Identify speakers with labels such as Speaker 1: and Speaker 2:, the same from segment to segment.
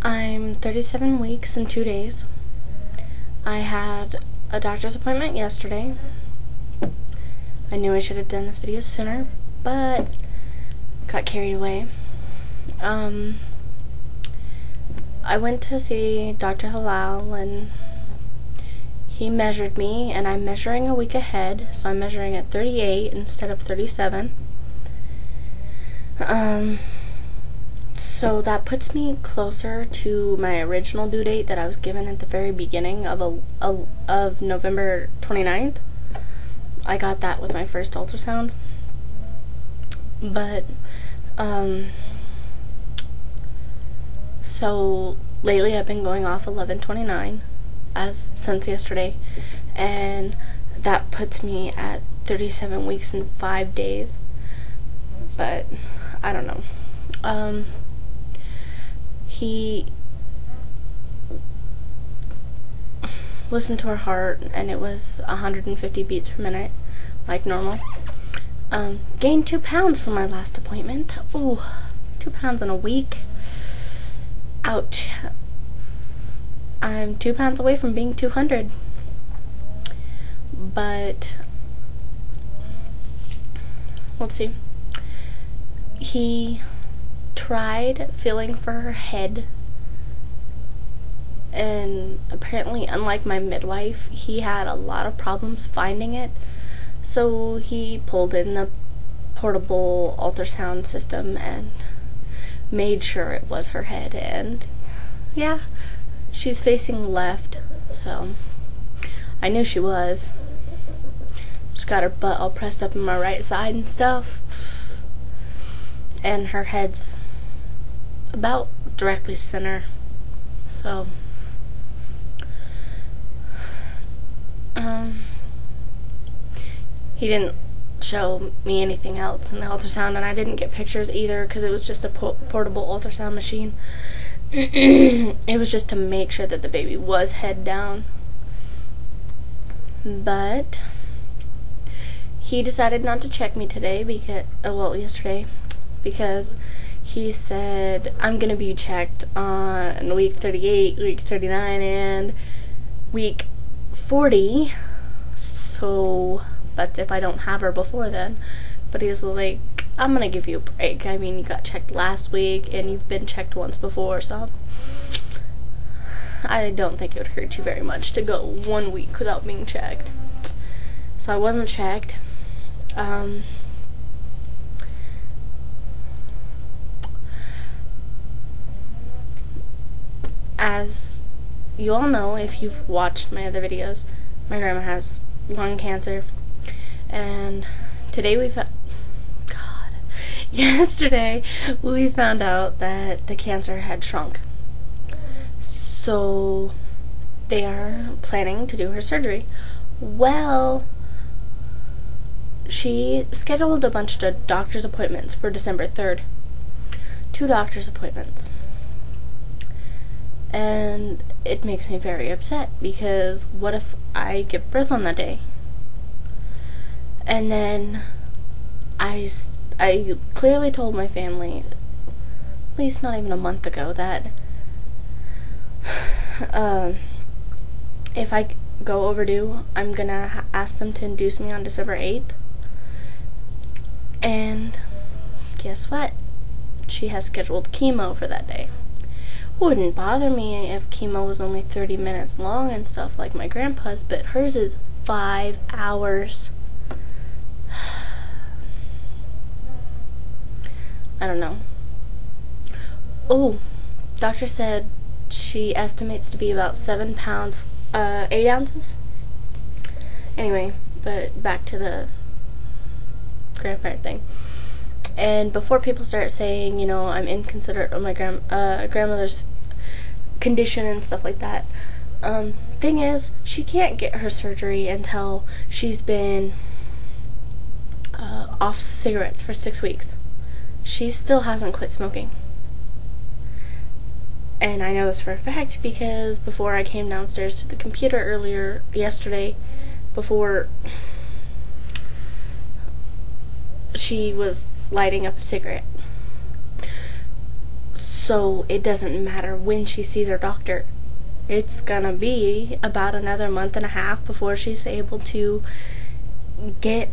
Speaker 1: I'm 37 weeks and 2 days. I had a doctor's appointment yesterday. I knew I should have done this video sooner, but got carried away. I went to see Dr. Halal, and he measured me, and I'm measuring a week ahead, so I'm measuring at 38 instead of 37. So that puts me closer to my original due date that I was given at the very beginning of November 29th. I got that with my first ultrasound. But, so lately I've been going off 11/29 since yesterday, and that puts me at 37 weeks and 5 days. But I don't know. He listened to her heart, and it was 150 beats per minute, like normal. Gained 2 pounds from my last appointment. Ooh, 2 pounds in a week. Ouch. I'm 2 pounds away from being 200. But let's see. He tried feeling for her head, and apparently, unlike my midwife, he had a lot of problems finding it, so he pulled in the portable ultrasound system and made sure it was her head. And yeah, she's facing left, so I knew she was. She's got her butt all pressed up in my right side and stuff, and her head's about directly center. So he didn't show me anything else in the ultrasound, and I didn't get pictures either because it was just a portable ultrasound machine. It was just to make sure that the baby was head down. But he decided not to check me today yesterday, because he said I'm gonna be checked on week 38, week 39, and week 40. So that's if I don't have her before then. But he was like, I'm gonna give you a break. I mean, you got checked last week, and you've been checked once before, so I don't think it would hurt you very much to go 1 week without being checked. So I wasn't checked. As you all know, if you've watched my other videos, my grandma has lung cancer, and yesterday we found out that the cancer had shrunk. So they are planning to do her surgery. Well, she scheduled a bunch of doctor's appointments for December 3rd. 2 doctor's appointments. And it makes me very upset, because what if I give birth on that day? And then I clearly told my family, at least not even a month ago, that if I go overdue, I'm gonna ask them to induce me on December 8th. And guess what? She has scheduled chemo for that day. Wouldn't bother me if chemo was only 30 minutes long and stuff like my grandpa's, but hers is 5 hours. I don't know. Oh, doctor said she estimates to be about 7 pounds, 8 ounces. Anyway, but back to the grandparent thing. And before people start saying, you know, I'm inconsiderate of my grandmother's condition and stuff like that, thing is, she can't get her surgery until she's been off cigarettes for 6 weeks. She still hasn't quit smoking. And I know this for a fact because before I came downstairs to the computer earlier yesterday, before she was lighting up a cigarette. So it doesn't matter when she sees her doctor. It's gonna be about another month and a half before she's able to get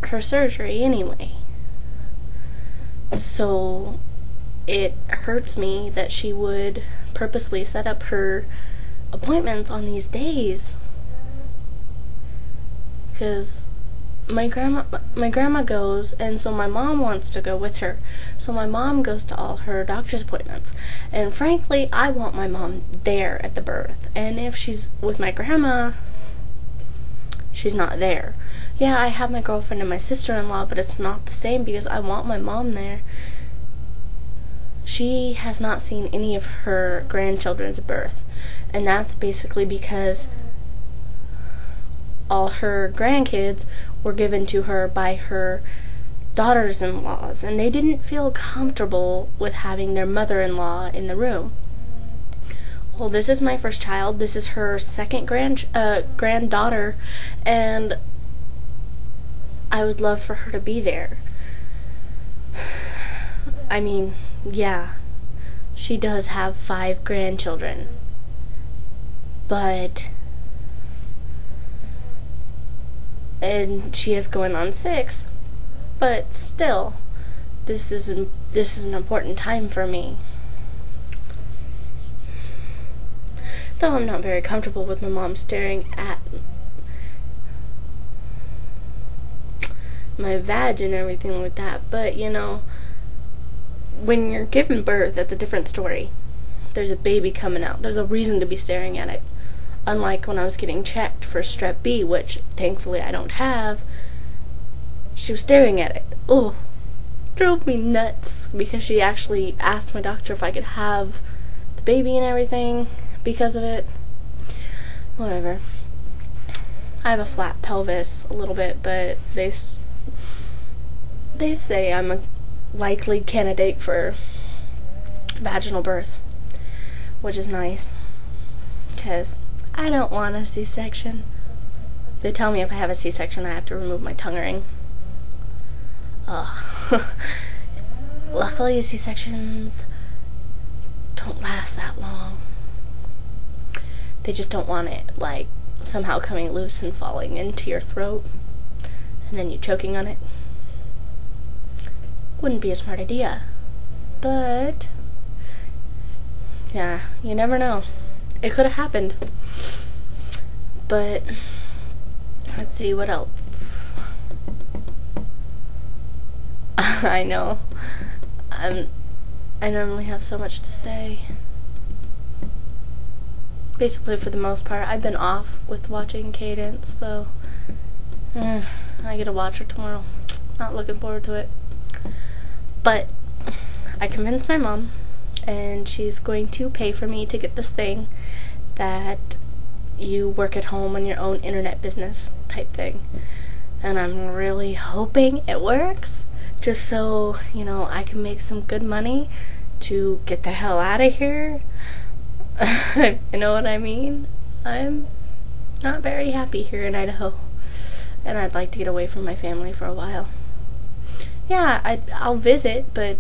Speaker 1: her surgery anyway. So it hurts me that she would purposely set up her appointments on these days, because my grandma goes, and so my mom wants to go with her. So my mom goes to all her doctor's appointments, and frankly, I want my mom there at the birth. And if she's with my grandma, she's not there. Yeah, I have my girlfriend and my sister-in-law, but it's not the same because I want my mom there. She has not seen any of her grandchildren's birth, and that's basically because all her grandkids were given to her by her daughters-in-laws, and they didn't feel comfortable with having their mother-in-law in the room. Well, this is my first child. This is her second granddaughter, and I would love for her to be there. I mean, yeah, she does have 5 grandchildren, and she is going on 6, but still, this is an important time for me. Though I'm not very comfortable with my mom staring at my vag and everything like that, but you know, when you're giving birth, that's a different story. There's a baby coming out. There's a reason to be staring at it. Unlike when I was getting checked for strep B, which thankfully I don't have, she was staring at it. Oh, drove me nuts, because she actually asked my doctor if I could have the baby and everything because of it. Whatever. I have a flat pelvis a little bit, but they say I'm a likely candidate for vaginal birth, which is nice, because I don't want a C-section. They tell me if I have a C-section I have to remove my tongue ring. Luckily C-sections don't last that long. They just don't want it like somehow coming loose and falling into your throat and then you choking on it. Wouldn't be a smart idea, but yeah, you never know. It could have happened. But let's see what else. I know. I normally have so much to say. Basically, for the most part, I've been off with watching Cadence, so I get to watch her tomorrow. Not looking forward to it. But I convinced my mom, and she's going to pay for me to get this thing that you work at home on your own internet business type thing. And I'm really hoping it works, just so, you know, I can make some good money to get the hell out of here. You know what I mean? I'm not very happy here in Idaho, and I'd like to get away from my family for a while. Yeah, I'll visit, but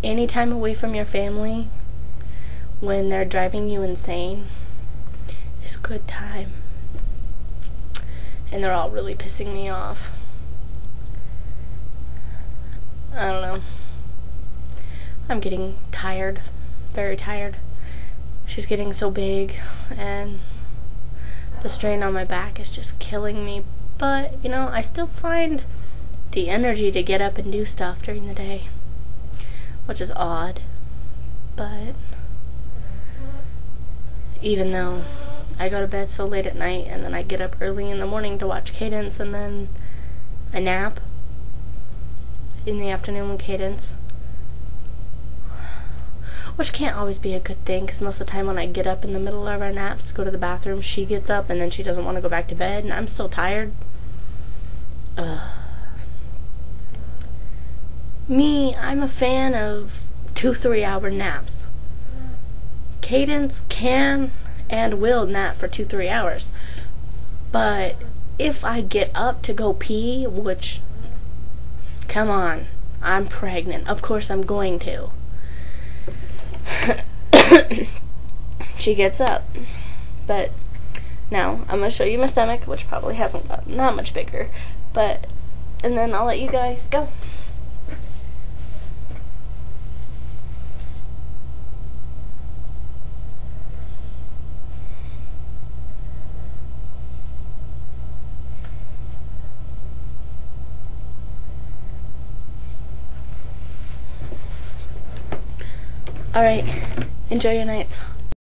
Speaker 1: any time away from your family when they're driving you insane is a good time. And they're all really pissing me off. I don't know. I'm getting tired. Very tired. She's getting so big, and the strain on my back is just killing me. But, you know, I still find the energy to get up and do stuff during the day, which is odd. But even though I go to bed so late at night, and then I get up early in the morning to watch Cadence, and then I nap in the afternoon with Cadence, which can't always be a good thing, because most of the time when I get up in the middle of our naps to go to the bathroom, she gets up and then she doesn't want to go back to bed, and I'm still tired. Me, I'm a fan of 2-3 hour naps. Cadence can and will nap for 2-3 hours, but if I get up to go pee, which, come on, I'm pregnant. Of course I'm going to. She gets up. But now I'm going to show you my stomach, which probably hasn't gotten that much bigger. But, and then I'll let you guys go. Alright, enjoy your nights.